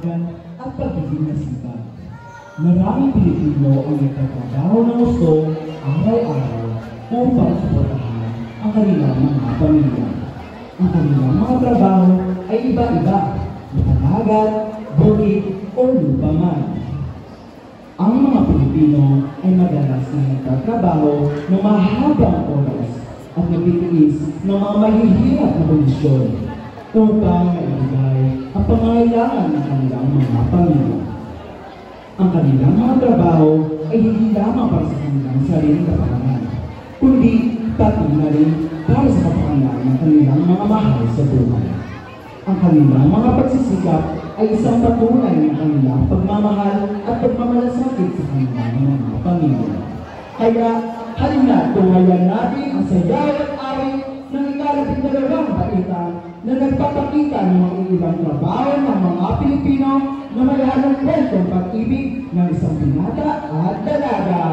kasipagan at pagiging masipag. Maraming Pilipino ang nagtatrabaho ng gusto araw-araw upang suportahan ang kanilang mga pamilya. Ang kanilang mga trabaho ay iba-iba, makanagat, bukid, o lupa man. Ang mga Pilipino ay madalas na nagtatrabaho ng mahabang oras at nagtitiis ng mga mahihirap na kondisyon upang maibigay ang pangangailangan ng kanilang mga pamilya. Ang kanilang mga trabaho ay hindi lamang para sa kanilang sariling kapakanan, kundi pati na rin para sa kapakanan ng kanilang mga mahal sa buhay. Ang kanilang mga pagsisikap ay isang patunay ng kanilang pagmamahal at pagmamalasakit sa kanilang mga pamilya. Kaya, halina tungayan natin ang sayaw at ari ng ikalabing-dalawang baita na nagpapakita ng mga ibang trabaho ng mga Pilipino na may halong kwentong pag-ibig ng isang binata at dalaga.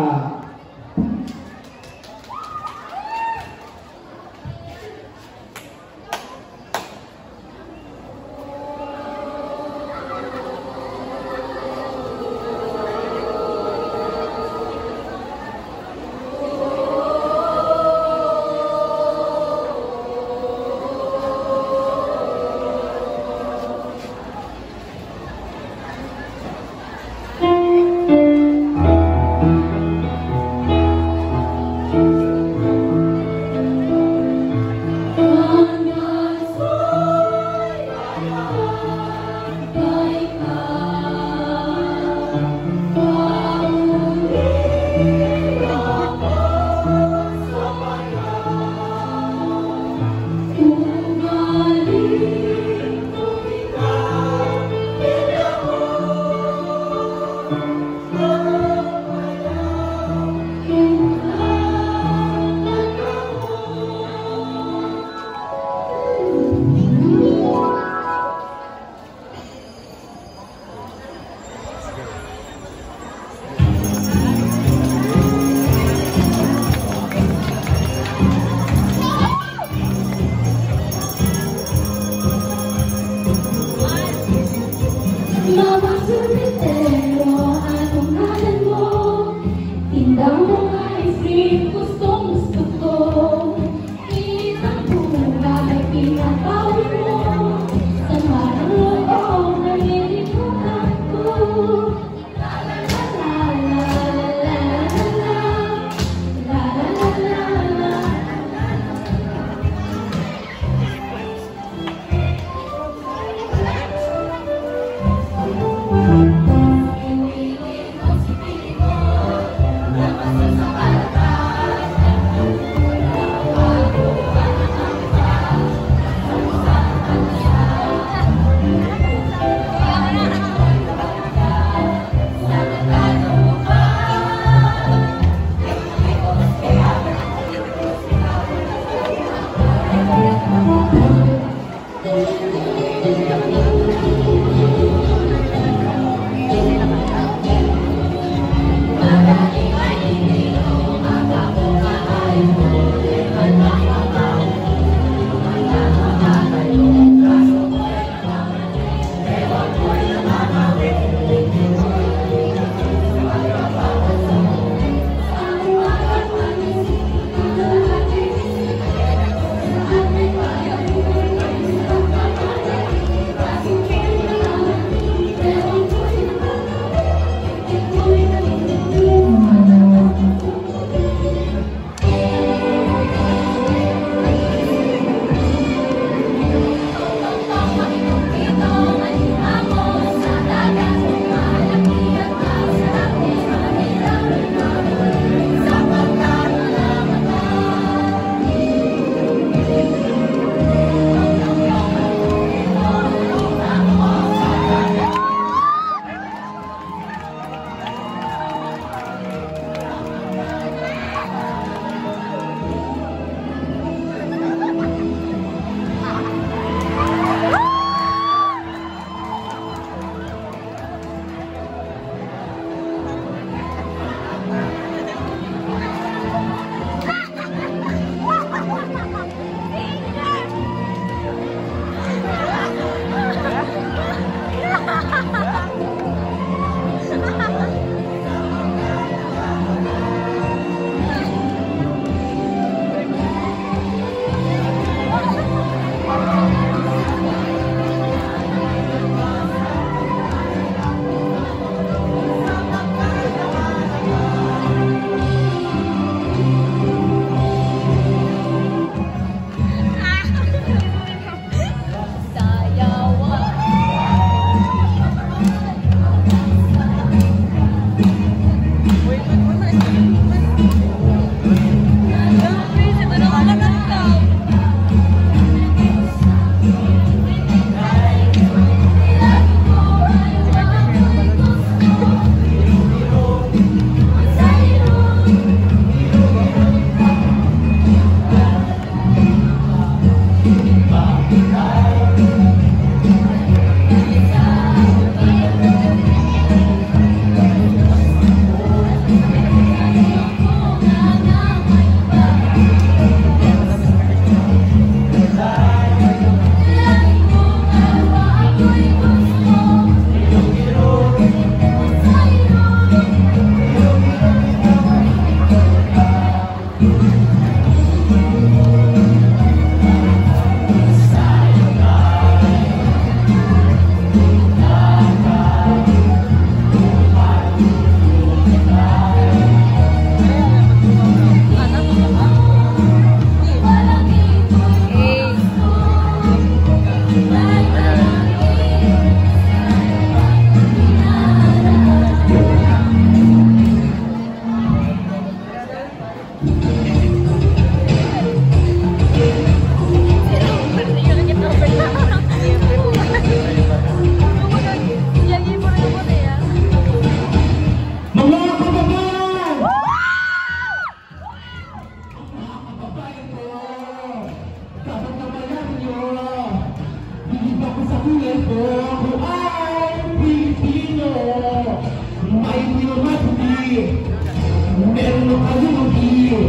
Meron mo kayo mag-iyo.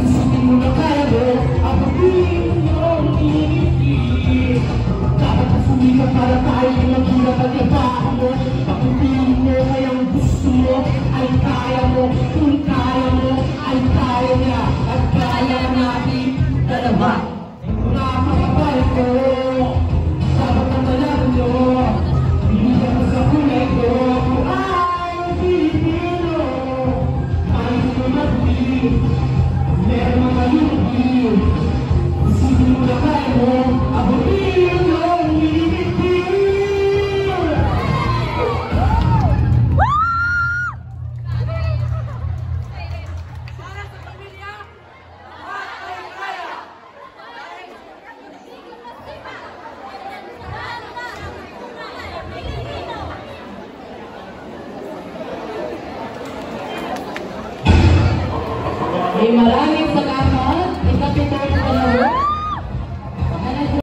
Isipin mo na kaya mo, ang pag-ibig yung inibig. Dapat na sumika para tayo maghilang at ibahan mo. Pag-ibig mo kayang gusto mo, ay kaya mo. Kung kaya mo, ay kaya niya. At kaya natin dalawa. Mga kapatid ko, dapat na malaman nyo. Bibigyan mo sa kulay ko, kung ay Pilipino. Ay sumabili, meron mga lubid. Isipin mo na kaya mo, abulin yung inibig. Para sa pamilya, at ay kaya. Maraming salamat. Ikapitong